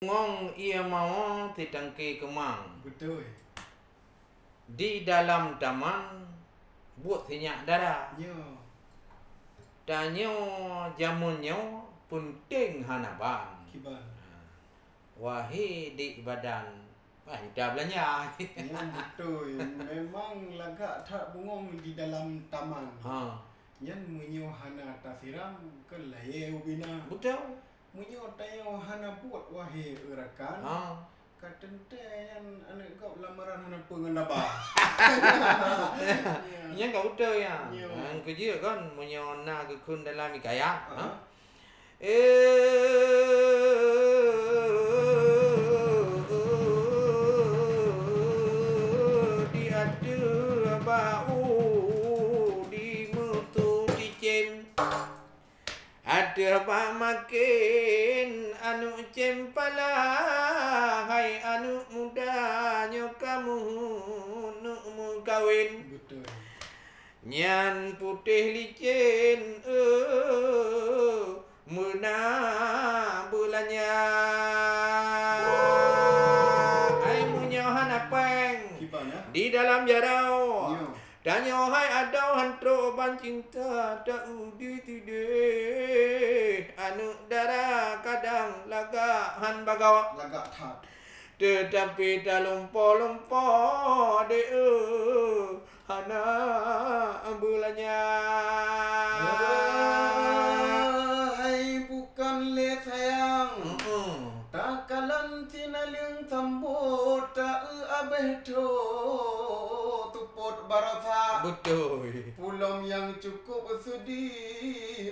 Ngong ia mau ditangki kemang. Betul. Di dalam taman buat sinyak darah. Nyo. Danyo jamunyo punting hanaban. Kiban. Wahai di badan dah belanja. Ya betul. Memang lagak tak bungong di dalam taman. Yan munyo hana tasiram ke layeu bina. Betul. Munyo tayo hana buat wahai urakan. Katente yan anak kau lamaran hana pengenaba. Yang kau betul ya. Nyo. Yang kerja kan menyona kekun dalam ikayat. Ada apa makin anu cempala hai anu mudanya kamu mu kawin Betul. nyan putih licin muna bulannya ai munyo hanapeng Kiban ya. di dalam jarau. Nyo. Tanya hai ada hantro ban cinta tak udi tideh anu darah kadang laga han bagawa Lagak tak. tetapi tak lumpa de hana bulannya Hai bukan le sayang. Takalan tinaling tambut tak abeh to tuput barasa. Betul. Pulang yang cukup sudi,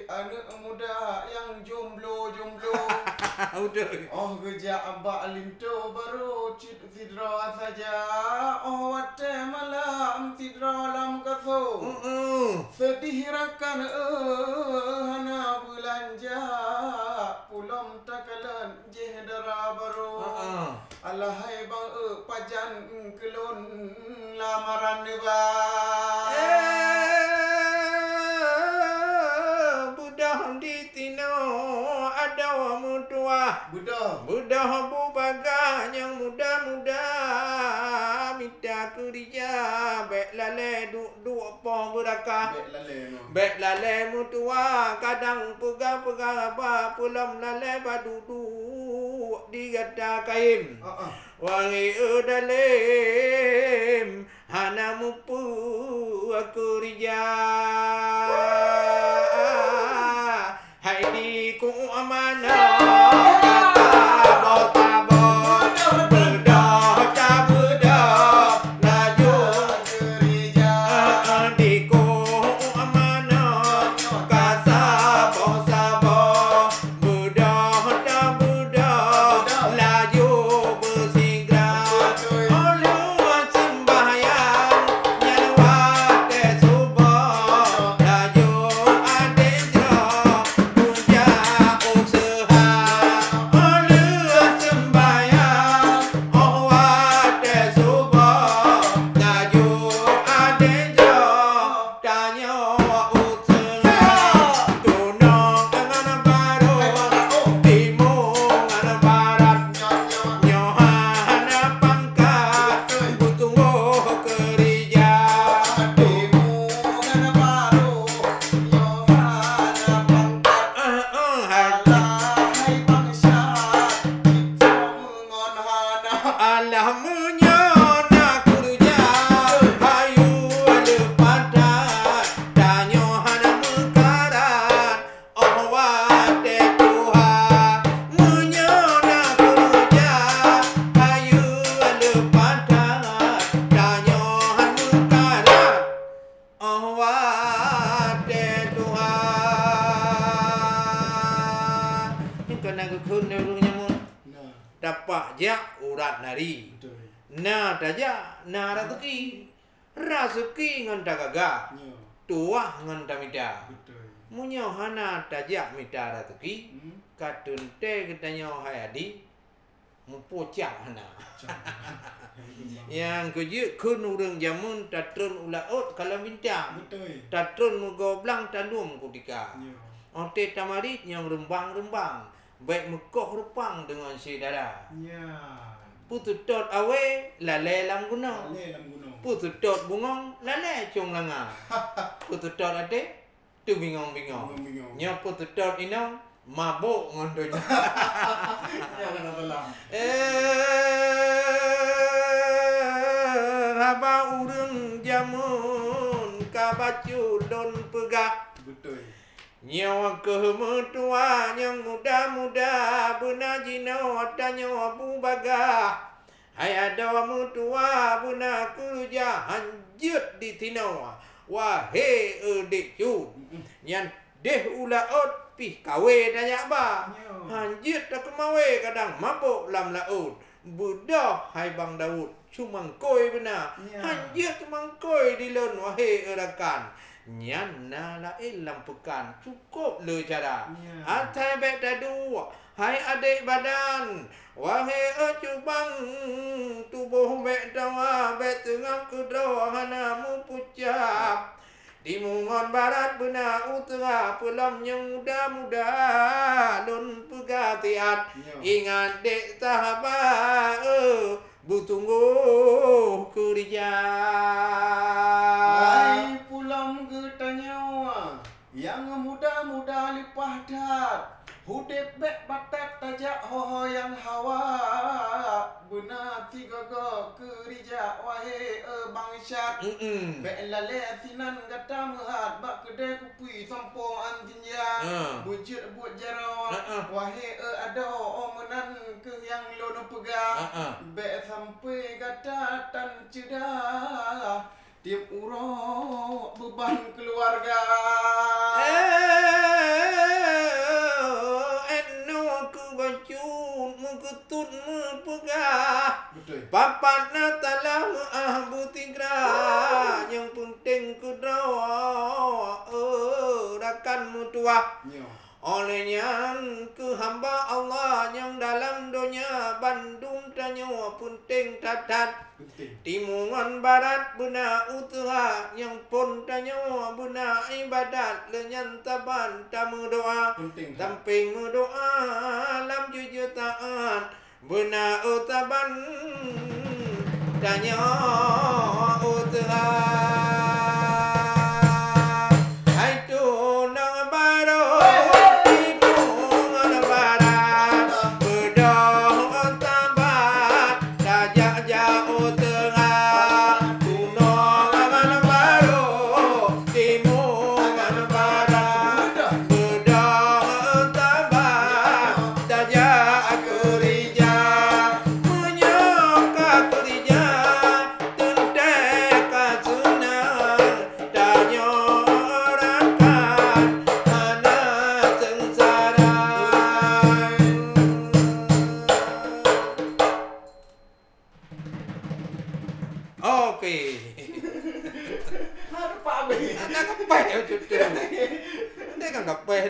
anak muda yang jomblo-jomblo. Betul. Oh gejak abak linto baru cid sidra saja. Oh wate malam sidra lam kaso. Sedih rakan hana belanja. Pulang takalan jehdara baru. Alahai bang pajan kelon lamaran ni ba. Budah di tino ada mutua. Budak. Bubaga yang muda-muda minta kerja bek lale duk pong beraka. Bek lale no. Bek lale mutua kadang pegang apa pulam lale badudu di gata kain. Wangi dalam hana mupu kerja. Hai di ku amanah kata botabo bedah laju Gereja. di ku amanah kata botabo bedah laju bersinggah oluan sembahyang nyawa te subah laju adendra puja usaha oluan sembahyang te subah laju adendra tanya usaha tunong dengan baru timung dengan barat nyohana pangkat butunggo kerja alah munyona kerja hayu ada padat dan nyohana mekarat wate Tuhan munyona kerja hayu ada padat dan nyohana mekarat wate Tuhan ini kena kekun urungnya mun dapat je urat nari na daja na rezeki ngan dagaga tuah ngan damida munyo hana daja mita rezeki kadun te kedanyo hayadi mupocak hana yang kerja kun urang jamun tatrun ulaut kalau minta tatrun mugoblang tanum kutika onte tamarit yang rembang-rembang baik mekoh rupang dengan si dada. Ya. Putu tot awe lale lam gunung. Lale lam gunung. Putu tot bungong lale cung langa. Putu tot ade tu bingong-bingong. Nya putu tot inong mabuk ngondonya. Ya kena telah. Haba urang jamun kabaju don pegah. Betul. Nyawa kemetua yang muda-muda bena jino tanya bubaga. Hai ada mutua bena kerja hanjut di tino. Wahai adik cu. Yang deh ulaut pih kawe tanya ba. Hanjut tak kemawe kadang mabuk lam laut. Budah hai bang Daud cuma koi bena. Hanjut cuma koi di lon wahai erakan. Nyana la ilam pekan cukup le cara. Atai bek dadu hai adik badan. Wahai cubang tubuh bek dawa bek tengah kedua hanamu pucap. Di mungon barat bena utara pelam yang muda-muda lon pegatiat. Ingat dek sahabat butunggu kerja. Hai pulang getanyawa yang muda-muda lipah dat. Hudep bek batat tajak hoho yang hawa. Benar tiga go kerja wahai bangsat. Bek lale sinan gata mehat bak kedai kupi sampung antinja. Bujut buat jarawan wahai ada omenan ke yang lono pegah. Bek sampai gata tan cedah. Tiap urok beban keluarga. Ketut mepegah. Papat na talang butigra. Yang penting kudraw rakan mutua. Olehnya ke hamba Allah yang dalam dunia Bandung tanya penting tatat. Timungan barat bena utara yang pun tanya bena ibadat lenyan taban tamu doa. Samping doa lam jujur taat bena utaban tanya utara. Okey. Ada Pak Abi. Nak kapal ya cuti. Dia kan kapal.